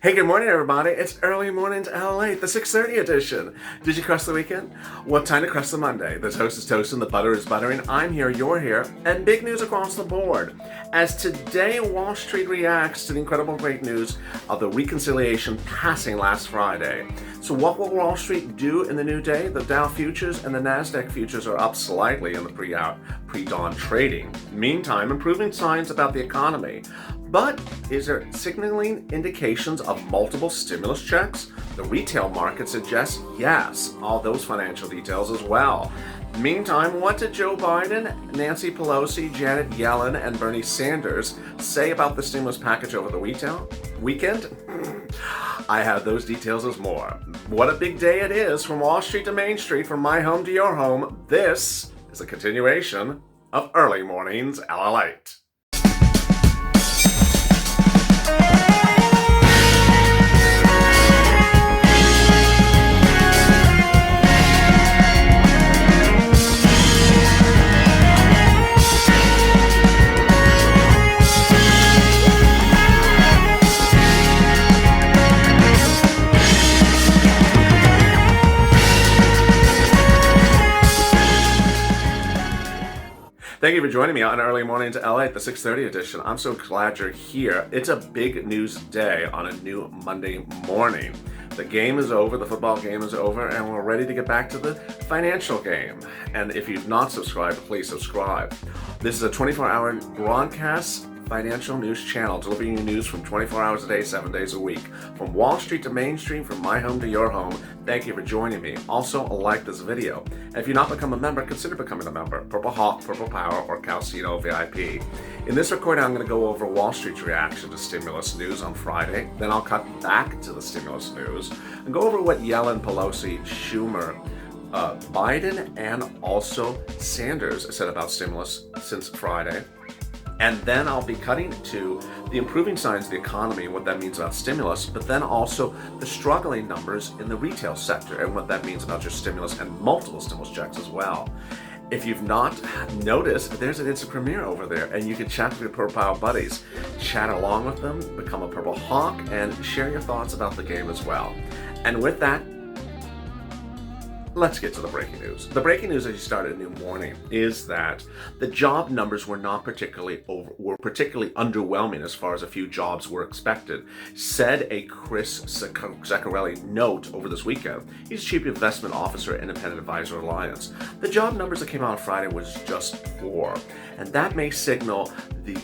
Hey, good morning, everybody. It's Early Mornings LATE, the 6:30 edition. Did you crush the weekend? What time to crush the Monday? The toast is toasting, the butter is buttering. I'm here, you're here, and big news across the board. As today, Wall Street reacts to the incredible great news of the reconciliation passing last Friday. So what will Wall Street do in the new day? The Dow futures and the NASDAQ futures are up slightly in the pre-dawn trading. Meantime, improving signs about the economy. But is there signaling indications of multiple stimulus checks? The retail market suggests yes, all those financial details as well. Meantime, what did Joe Biden, Nancy Pelosi, Janet Yellen, and Bernie Sanders say about the stimulus package over the weekend? I have those details as more. What a big day it is from Wall Street to Main Street, from my home to your home. This is a continuation of Early Mornings LATE. Thank you for joining me on Early Mornings LA, the 6:30 edition. I'm so glad you're here. It's a big news day on a new Monday morning. The game is over, the football game is over, and we're ready to get back to the financial game. And if you've not subscribed, please subscribe. This is a 24-hour broadcast financial news channel, delivering you news from 24 hours a day, 7 days a week. From Wall Street to Main Street, from my home to your home. Thank you for joining me. Also, like this video. And if you've not become a member, consider becoming a member. Purple Hawk, Purple Power, or Calcino VIP. In this recording, I'm going to go over Wall Street's reaction to stimulus news on Friday. Then I'll cut back to the stimulus news and go over what Yellen, Pelosi, Schumer, Biden, and also Sanders said about stimulus since Friday. And then I'll be cutting to the improving signs of the economy and what that means about stimulus, but then also the struggling numbers in the retail sector and what that means about your stimulus and multiple stimulus checks as well. If you've not noticed, there's an instant premiere over there, and you can chat with your Purple Power buddies, chat along with them, become a Purple Hawk, and share your thoughts about the game as well. And with that, let's get to the breaking news. The breaking news as you start a new morning is that the job numbers were particularly underwhelming as far as a few jobs were expected, said a Chris Zaccarelli note over this weekend. He's Chief Investment Officer at Independent Advisor Alliance. The job numbers that came out on Friday was just poor, and that may signal the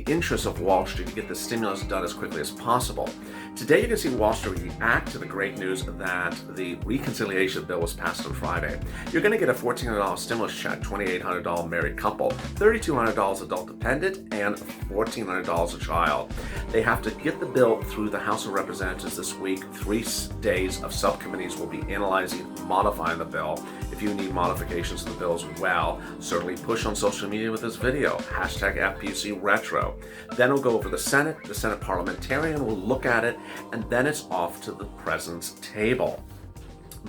interest of Wall Street to get the stimulus done as quickly as possible. Today you can see Wall Street react to the great news that the reconciliation bill was passed on Friday. You're going to get a $1,400 stimulus check, $2,800 married couple, $3,200 adult dependent, and $1,400 a child. They have to get the bill through the House of Representatives this week. 3 days of subcommittees will be analyzing, modifying the bill. If you need modifications to the bill as well, certainly push on social media with this video, #FPCRetro. Then it'll go over the Senate parliamentarian will look at it, and then it's off to the president's table.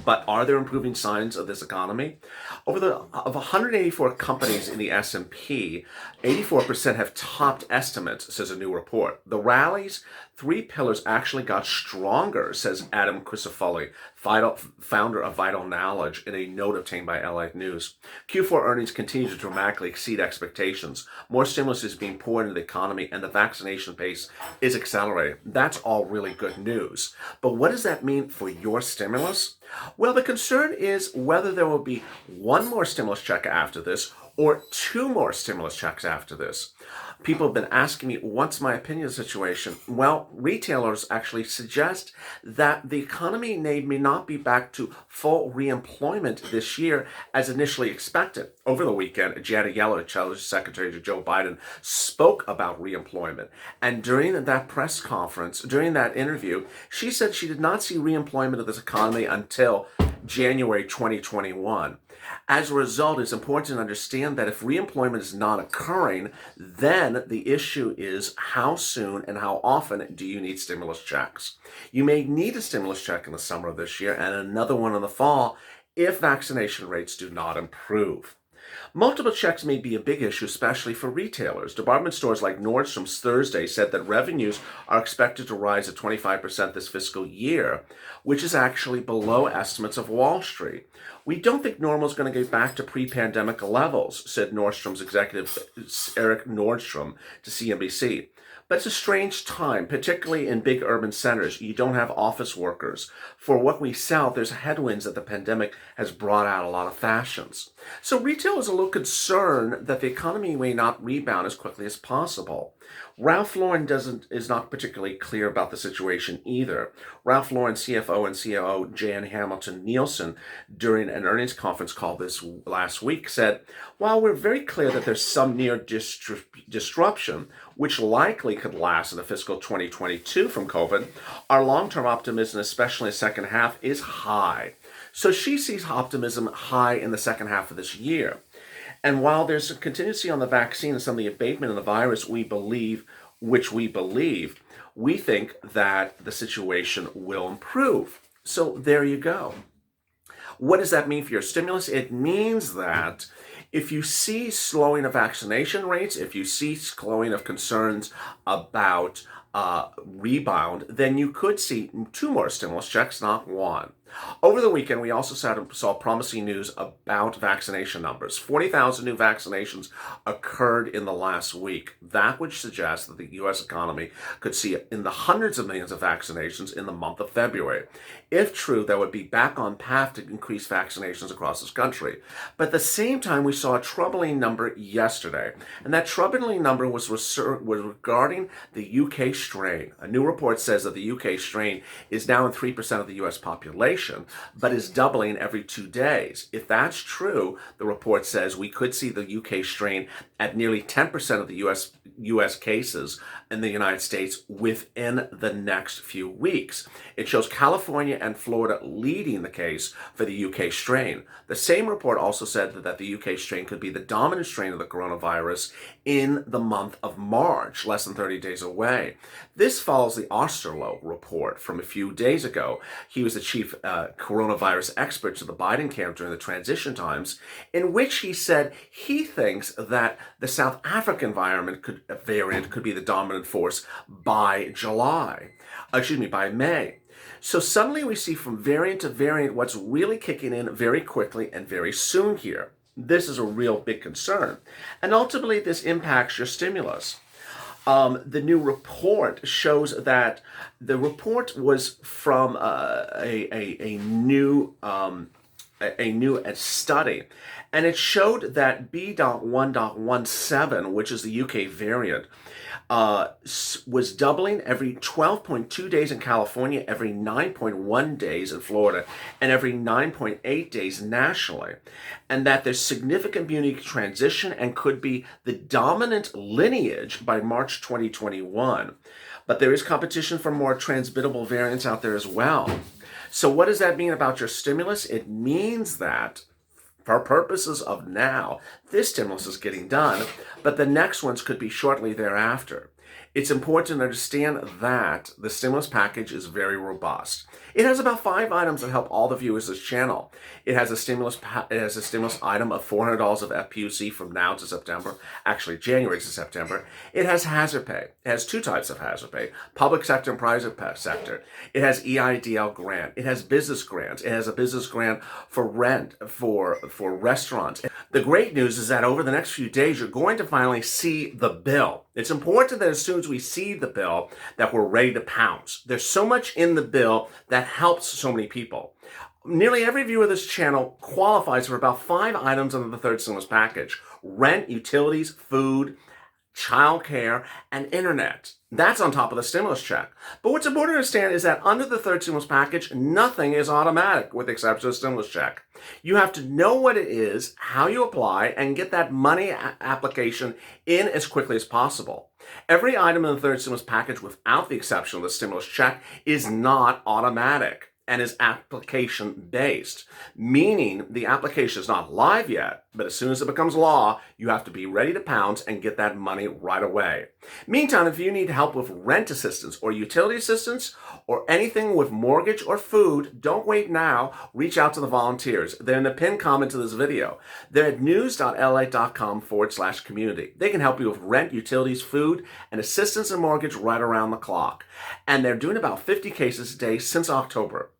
But are there improving signs of this economy? Of 184 companies in the S&P, 84% have topped estimates, says a new report. The rally's 3 pillars actually got stronger, says Adam Crisafulli, founder of Vital Knowledge, in a note obtained by LA News. Q4 earnings continue to dramatically exceed expectations. More stimulus is being poured into the economy, and the vaccination pace is accelerating. That's all really good news. But what does that mean for your stimulus? Well, the concern is whether there will be 1 more stimulus check after this or 2 more stimulus checks after this. People have been asking me, what's my opinion of the situation? Well, retailers actually suggest that the economy may not be back to full reemployment this year as initially expected. Over the weekend, Janet Yellen, Treasury Secretary to Joe Biden, spoke about reemployment. And during that press conference, during that interview, she said she did not see reemployment of this economy until January 2021. As a result, it's important to understand that if reemployment is not occurring, then the issue is how soon and how often do you need stimulus checks. You may need a stimulus check in the summer of this year and another one in the fall if vaccination rates do not improve. Multiple checks may be a big issue, especially for retailers. Department stores like Nordstrom's Thursday said that revenues are expected to rise at 25% this fiscal year, which is actually below estimates of Wall Street. We don't think normal is going to get back to pre-pandemic levels, said Nordstrom's executive Eric Nordstrom to CNBC. But it's a strange time, particularly in big urban centers. You don't have office workers. For what we sell, there's headwinds that the pandemic has brought out a lot of fashions. So retail is a little concerned that the economy may not rebound as quickly as possible. Ralph Lauren is not particularly clear about the situation either. Ralph Lauren CFO and COO Jan Hamilton Nielsen, during an earnings conference call this last week, said, while we're very clear that there's some near disruption, which likely could last into fiscal 2022 from COVID, our long-term optimism, especially in the second half, is high. So she sees optimism high in the second half of this year. And while there's a contingency on the vaccine and some of the abatement of the virus, we think that the situation will improve. So there you go. What does that mean for your stimulus? It means that if you see slowing of vaccination rates, if you see slowing of concerns about rebound, then you could see 2 more stimulus checks, not 1. Over the weekend, we also saw promising news about vaccination numbers. 40,000 new vaccinations occurred in the last week. That would suggest that the U.S. economy could see in the hundreds of millions of vaccinations in the month of February. If true, that would be back on path to increase vaccinations across this country. But at the same time, we saw a troubling number yesterday. And that troubling number was regarding the UK strain. A new report says that the UK strain is now in 3% of the U.S. population, but is doubling every 2 days. If that's true, the report says we could see the UK strain at nearly 10% of the US cases in the United States within the next few weeks. It shows California and Florida leading the case for the UK strain. The same report also said that the UK strain could be the dominant strain of the coronavirus in the month of March, less than 30 days away. This follows the Osterloh report from a few days ago. He was the chief coronavirus expert to the Biden camp during the transition times, in which he said he thinks that the South African variant could be the dominant force by May. So suddenly we see from variant to variant what's really kicking in very quickly and very soon here. This is a real big concern. And ultimately this impacts your stimulus. The new report shows that the report was from a new study, and it showed that B.1.17, which is the UK variant, was doubling every 12.2 days in California, every 9.1 days in Florida, and every 9.8 days nationally. And that there's significant immunity transition and could be the dominant lineage by March 2021. But there is competition for more transmittable variants out there as well. So what does that mean about your stimulus? It means that for purposes of now, this stimulus is getting done, but the next ones could be shortly thereafter. It's important to understand that the stimulus package is very robust. It has about 5 items that help all the viewers of this channel. It has a stimulus item of $400 of FPUC from now to September, actually January to September. It has hazard pay. It has 2 types of hazard pay, public sector and private sector. It has EIDL grant. It has business grants. It has a business grant for rent, for restaurants. The great news is that over the next few days, you're going to finally see the bill. It's important that as soon as we see the bill, that we're ready to pounce. There's so much in the bill that helps so many people. Nearly every viewer of this channel qualifies for about 5 items under the third stimulus package: rent, utilities, food, childcare, and internet. That's on top of the stimulus check. But what's important to understand is that under the third stimulus package, nothing is automatic with the exception of the stimulus check. You have to know what it is, how you apply, and get that money application in as quickly as possible. Every item in the third stimulus package, without the exception of the stimulus check, is not automatic. and is application based, meaning the application is not live yet, but as soon as it becomes law, you have to be ready to pounce and get that money right away. Meantime, if you need help with rent assistance or utility assistance or anything with mortgage or food, don't wait now. Reach out to the volunteers. They're in the pinned comment to this video. They're at news.la.com/community. They can help you with rent, utilities, food, and assistance and mortgage right around the clock. And they're doing about 50 cases a day since October.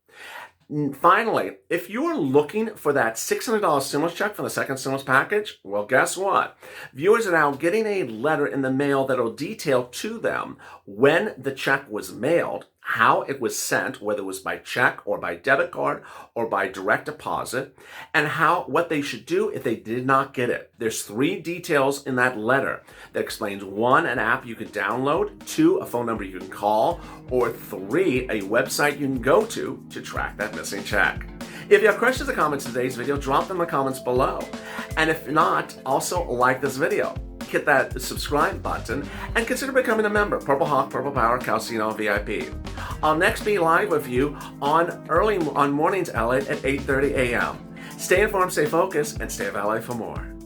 Finally, if you are looking for that $600 stimulus check for the second stimulus package, well, guess what? Viewers are now getting a letter in the mail that will detail to them when the check was mailed, how it was sent, whether it was by check or by debit card or by direct deposit, and what they should do if they did not get it. There's 3 details in that letter that explains 1, an app you can download, 2, a phone number you can call, or 3, a website you can go to track that missing check. If you have questions or comments in today's video, drop them in the comments below. And if not, also like this video. Hit that subscribe button and consider becoming a member. Purple Hawk, Purple Power, Calcino VIP. I'll next be live with you on Mornings LA at 8:30 a.m. Stay informed, stay focused, and stay of LA for more.